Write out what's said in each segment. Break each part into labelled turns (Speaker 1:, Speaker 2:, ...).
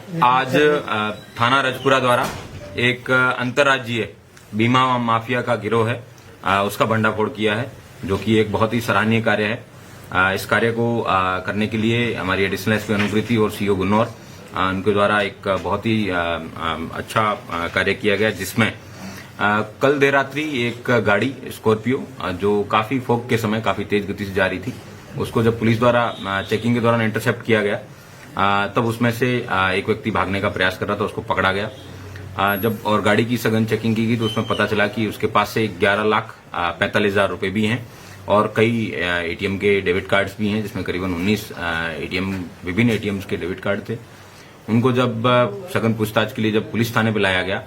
Speaker 1: आज थाना रजपुरा द्वारा एक अंतर्राज्यीय बीमा माफिया का गिरोह है, उसका भंडाफोड़ किया है, जो कि एक बहुत ही सराहनीय कार्य है। इस कार्य को करने के लिए हमारी एडिशनल एसपी अनुप्रीति और सीओ गुन्नौर उनके द्वारा एक बहुत ही अच्छा कार्य किया गया, जिसमें कल देर रात्रि एक गाड़ी स्कॉर्पियो जो काफी फोक के समय काफी तेज गति से जा रही थी, उसको जब पुलिस द्वारा चेकिंग के दौरान इंटरसेप्ट किया गया, तब उसमें से एक व्यक्ति भागने का प्रयास कर रहा था, उसको पकड़ा गया। जब और गाड़ी की सघन चेकिंग की गई तो उसमें पता चला कि उसके पास से 11,45,000 रुपए भी हैं और कई एटीएम के डेबिट कार्ड्स भी हैं, जिसमें करीबन 19 विभिन्न एटीएम्स के डेबिट कार्ड थे। उनको जब सघन पूछताछ के लिए जब पुलिस थाने पे लाया गया,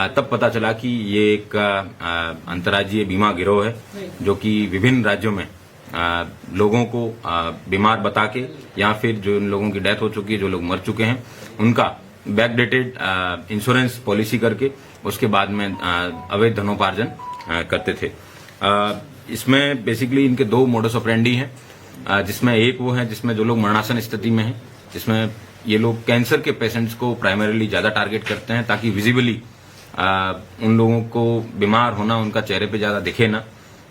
Speaker 1: तब पता चला कि ये एक अंतर्राज्यीय बीमा गिरोह है, जो कि विभिन्न राज्यों में लोगों को बीमार बता के या फिर जो लोगों की डेथ हो चुकी है, जो लोग मर चुके हैं, उनका बैकडेटेड इंश्योरेंस पॉलिसी करके उसके बाद में अवैध धनोपार्जन करते थे। इसमें बेसिकली इनके दो मोडस ऑपरेंडी हैं, जिसमें एक वो है जिसमें जो लोग मरणासन स्थिति में हैं, जिसमें ये लोग कैंसर के पेशेंट्स को प्राइमरीली ज्यादा टारगेट करते हैं, ताकि विजिबली उन लोगों को बीमार होना उनका चेहरे पे ज्यादा दिखे ना।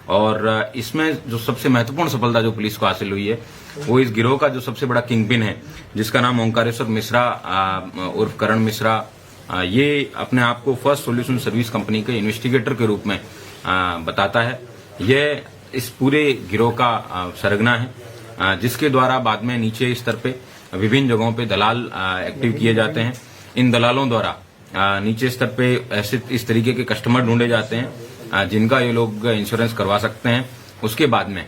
Speaker 1: और इसमें जो सबसे महत्वपूर्ण सफलता जो पुलिस को हासिल हुई है, वो इस गिरोह का जो सबसे बड़ा किंगपिन है, जिसका नाम ओंकारेश्वर मिश्रा उर्फ करण मिश्रा, ये अपने आप को फर्स्ट सॉल्यूशन सर्विस कंपनी के इन्वेस्टिगेटर के रूप में बताता है। यह इस पूरे गिरोह का सरगना है, जिसके द्वारा बाद में नीचे स्तर पे विभिन्न जगहों पे दलाल एक्टिव किए जाते हैं। इन दलालों द्वारा नीचे स्तर पे ऐसे इस तरीके के कस्टमर ढूंढे जाते हैं जिनका ये लोग इंश्योरेंस करवा सकते हैं। उसके बाद में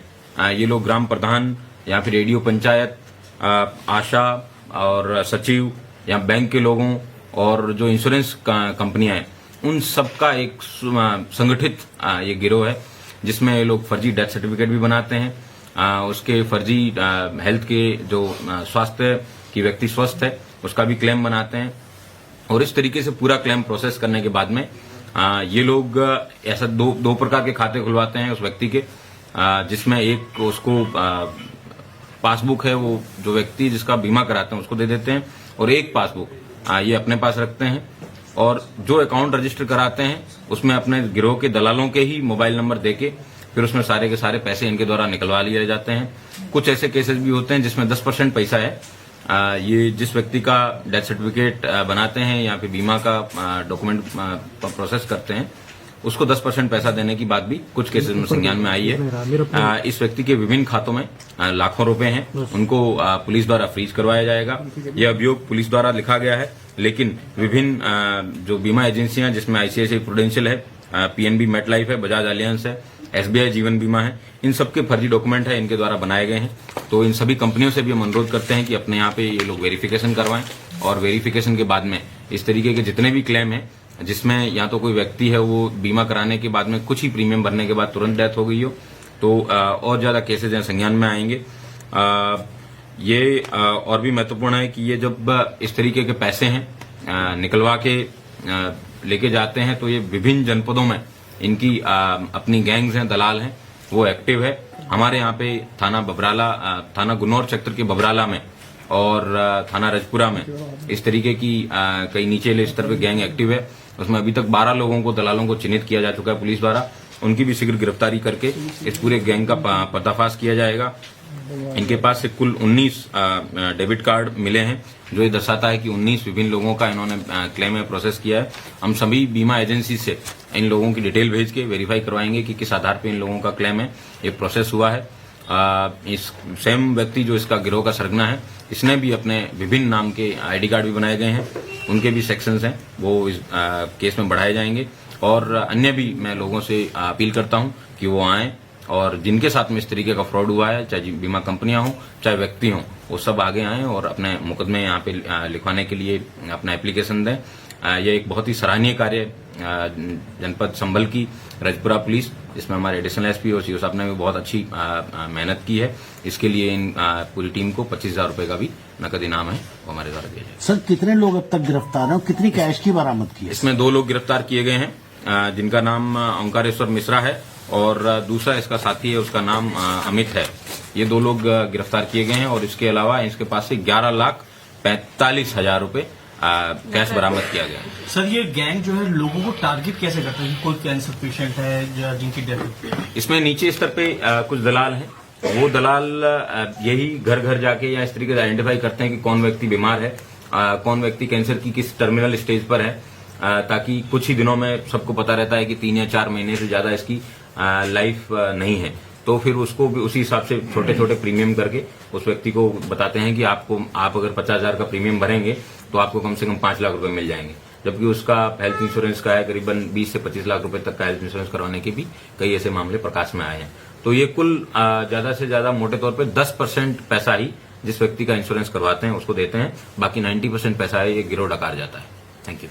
Speaker 1: ये लोग ग्राम प्रधान या फिर रेडियो पंचायत, आशा और सचिव या बैंक के लोगों और जो इंश्योरेंस कंपनियां हैं, उन सबका एक संगठित ये गिरोह है, जिसमें ये लोग फर्जी डेथ सर्टिफिकेट भी बनाते हैं, उसके फर्जी हेल्थ के जो स्वास्थ्य की व्यक्ति स्वस्थ है उसका भी क्लेम बनाते हैं। और इस तरीके से पूरा क्लेम प्रोसेस करने के बाद में ये लोग ऐसा दो प्रकार के खाते खुलवाते हैं उस व्यक्ति के, जिसमें एक उसको पासबुक है, वो जो व्यक्ति जिसका बीमा कराते हैं उसको दे देते हैं, और एक पासबुक ये अपने पास रखते हैं। और जो अकाउंट रजिस्टर कराते हैं उसमें अपने गिरोह के दलालों के ही मोबाइल नंबर देके फिर उसमें सारे के सारे पैसे इनके द्वारा निकलवा लिए जाते हैं। कुछ ऐसे केसेस भी होते हैं जिसमें 10% पैसा है, ये जिस व्यक्ति का डेथ सर्टिफिकेट बनाते हैं या फिर बीमा का डॉक्यूमेंट प्रोसेस करते हैं, उसको 10% पैसा देने की बात भी कुछ केसेस में संज्ञान में आई है। इस व्यक्ति के विभिन्न खातों में लाखों रुपए हैं, उनको पुलिस द्वारा फ्रीज करवाया जाएगा। यह अभियोग पुलिस द्वारा लिखा गया है, लेकिन विभिन्न जो बीमा एजेंसियां, जिसमें आईसीआईसीआई प्रूडेंशियल है, पीएनबी मेटलाइफ है, बजाज एलियंस है, एसबीआई जीवन बीमा है, इन सबके फर्जी डॉक्यूमेंट है इनके द्वारा बनाए गए हैं। तो इन सभी कंपनियों से भी हम अनुरोध करते हैं कि अपने यहाँ पे ये लोग वेरिफिकेशन करवाएं, और वेरिफिकेशन के बाद में इस तरीके के जितने भी क्लेम हैं, जिसमें या तो कोई व्यक्ति है वो बीमा कराने के बाद में कुछ ही प्रीमियम भरने के बाद तुरंत डेथ हो गई हो, तो और ज्यादा केसेज हैं संज्ञान में आएंगे। ये और भी महत्वपूर्ण है कि ये जब इस तरीके के पैसे हैं निकलवा के लेके जाते हैं, तो ये विभिन्न जनपदों में इनकी अपनी गैंग्स हैं, दलाल हैं, वो एक्टिव है। हमारे यहाँ पे थाना बबराला, थाना गुन्नौर क्षेत्र के बबराला में और थाना रजपुरा में इस तरीके की कई निचले स्तर पे गैंग एक्टिव है। उसमें अभी तक 12 लोगों को, दलालों को चिन्हित किया जा चुका है पुलिस द्वारा। उनकी भी शीघ्र गिरफ्तारी करके इस पूरे गैंग का पर्दाफाश किया जाएगा। इनके पास से कुल 19 डेबिट कार्ड मिले हैं, जो ये दर्शाता है कि 19 विभिन्न लोगों का इन्होंने क्लेम में प्रोसेस किया है। हम सभी बीमा एजेंसी से इन लोगों की डिटेल भेज के वेरीफाई करवाएंगे कि किस आधार पर इन लोगों का क्लेम है, ये प्रोसेस हुआ है। इस सेम व्यक्ति जो इसका गिरोह का सरगना है, इसने भी अपने विभिन्न नाम के आईडी कार्ड भी बनाए गए हैं, उनके भी सेक्शंस हैं, वो इस केस में बढ़ाए जाएंगे। और अन्य भी मैं लोगों से अपील करता हूं कि वो आएं, और जिनके साथ में इस तरीके का फ्रॉड हुआ है, चाहे बीमा कंपनियां हो चाहे व्यक्ति हों, वो सब आगे आएं और अपने मुकदमे यहाँ पे लिखवाने के लिए अपना एप्लीकेशन दें। यह एक बहुत ही सराहनीय कार्य जनपद संभल की रजपुरा पुलिस, जिसमें हमारे एडिशनल एसपी और सीओ साहब ने भी बहुत अच्छी मेहनत की है। इसके लिए इन पूरी टीम को 25,000 रुपए का भी नकद इनाम है, वो हमारे द्वारा दिया जाएगा।
Speaker 2: सर, कितने लोग अब तक गिरफ्तार हैं और कितनी कैश की बरामद की है?
Speaker 1: इसमें 2 लोग गिरफ्तार किए गए हैं, जिनका नाम ओंकारेश्वर मिश्रा है और दूसरा इसका साथी है, उसका नाम अमित है। ये 2 लोग गिरफ्तार किए गए हैं और इसके अलावा इसके पास से 11,45,000 रुपए कैश बरामद किया गया।
Speaker 3: सर ये गैंग जो है लोगों को टारगेट कैसे करता है कि कोई कैंसर पेशेंट है या जिनकी डेथ होती है?
Speaker 1: इसमें नीचे स्तर पे कुछ दलाल हैं, वो दलाल यही घर घर जाके या इस तरीके से आइडेंटिफाई करते हैं कि कौन व्यक्ति बीमार है, कौन व्यक्ति कैंसर की किस टर्मिनल स्टेज पर है, ताकि कुछ ही दिनों में सबको पता रहता है कि 3 या 4 महीने से ज्यादा इसकी लाइफ नहीं है। तो फिर उसको भी उसी हिसाब से छोटे छोटे प्रीमियम करके उस व्यक्ति को बताते हैं कि आप अगर 50,000 का प्रीमियम भरेंगे तो आपको कम से कम 5 लाख रुपए मिल जाएंगे, जबकि उसका हेल्थ इंश्योरेंस का है करीबन 20 से 25 लाख रुपए तक का हेल्थ इंश्योरेंस करवाने के भी कई ऐसे मामले प्रकाश में आए हैं। तो ये कुल ज्यादा से ज्यादा मोटे तौर पे 10% पैसा ही जिस व्यक्ति का इंश्योरेंस करवाते हैं उसको देते हैं, बाकी 90% पैसा है ये गिरोह डकार जाता है। Thank you.